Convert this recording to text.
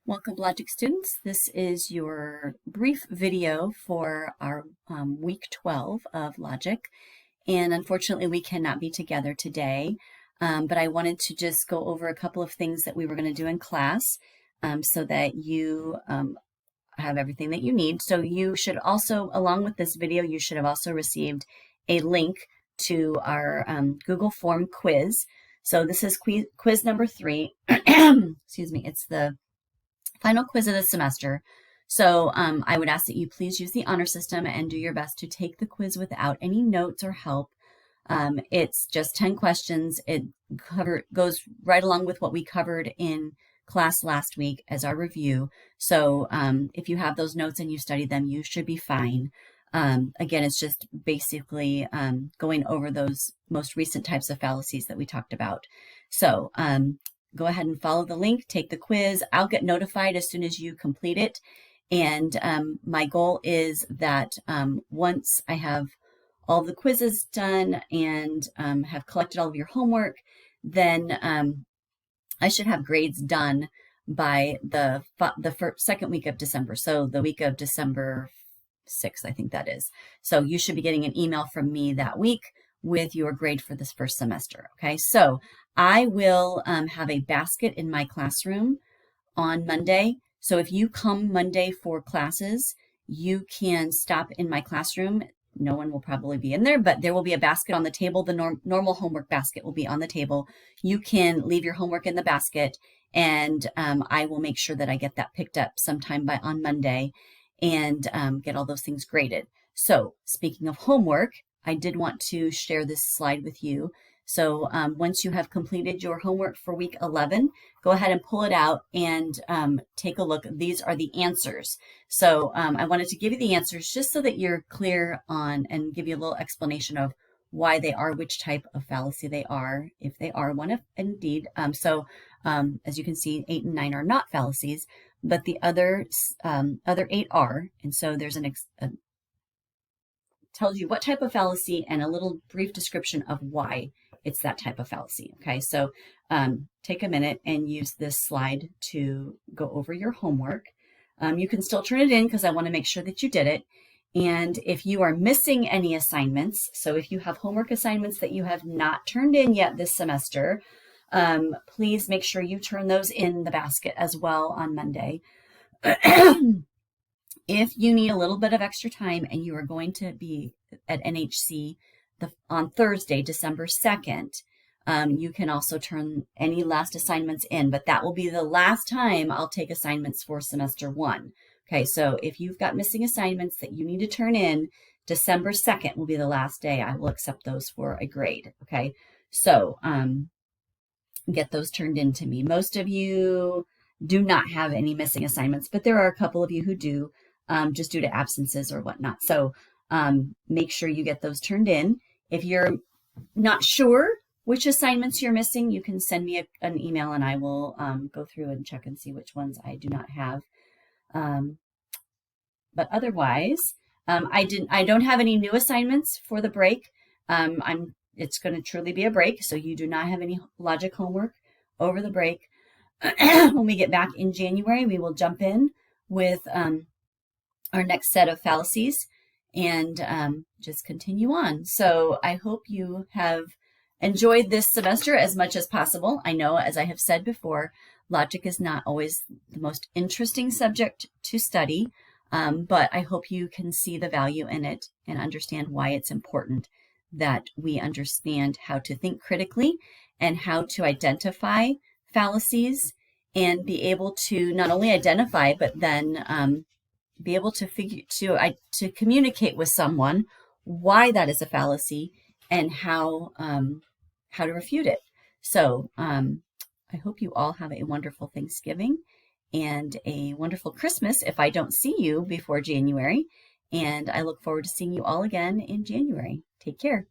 Welcome, Logic students. This is your brief video for our week 12 of Logic. And unfortunately, we cannot be together today, but I wanted to just go over a couple of things that we were going to do in class so that you have everything that you need. So you should also, along with this video, you should have also received a link to our Google Form quiz. So this is quiz number 3. Excuse me, it's the final quiz of the semester. So I would ask that you please use the honor system and do your best to take the quiz without any notes or help. It's just 10 questions. It goes right along with what we covered in class last week as our review. So if you have those notes and you study them, you should be fine. Again, it's just basically going over those most recent types of fallacies that we talked about. So go ahead and follow the link, take the quiz. I'll get notified as soon as you complete it. And my goal is that once I have all the quizzes done and have collected all of your homework, then I should have grades done by the second week of December. So the week of December 6th, I think that is. So you should be getting an email from me that week with your grade for this first semester. Okay, so I will have a basket in my classroom on Monday. So if you come Monday for classes, you can stop in my classroom. No one will probably be in there, but there will be a basket on the table. The normal homework basket will be on the table. You can leave your homework in the basket, and I will make sure that I get that picked up sometime on Monday and get all those things graded. So speaking of homework, I did want to share this slide with you. So once you have completed your homework for week 11, go ahead and pull it out and take a look. These are the answers. So I wanted to give you the answers just so that you're clear on and give you a little explanation of why they are, which type of fallacy they are, if they are one, indeed. So as you can see, 8 and 9 are not fallacies, but the other 8 are. And so there's tells you what type of fallacy and a little brief description of why it's that type of fallacy. Okay, so take a minute and use this slide to go over your homework. You can still turn it in because I want to make sure that you did it. And if you are missing any assignments, so if you have homework assignments that you have not turned in yet this semester, please make sure you turn those in the basket as well on Monday. If you need a little bit of extra time and you are going to be at NHC on Thursday, December 2nd, you can also turn any last assignments in, but that will be the last time I'll take assignments for semester 1. Okay, so if you've got missing assignments that you need to turn in, December 2nd will be the last day I will accept those for a grade. Okay, so get those turned in to me. Most of you do not have any missing assignments, but there are a couple of you who do. Just due to absences or whatnot. So make sure you get those turned in. If you're not sure which assignments you're missing, you can send me an email and I will go through and check and see which ones I do not have. But otherwise, I don't have any new assignments for the break. It's going to truly be a break, so you do not have any logic homework over the break. When we get back in January, we will jump in with our next set of fallacies and just continue on. So I hope you have enjoyed this semester as much as possible. I know, as I have said before, logic is not always the most interesting subject to study, but I hope you can see the value in it and understand why it's important that we understand how to think critically and how to identify fallacies and be able to not only identify, but then be able to to communicate with someone why that is a fallacy and how to refute it. So I hope you all have a wonderful Thanksgiving and a wonderful Christmas if I don't see you before January. And I look forward to seeing you all again in January. Take care.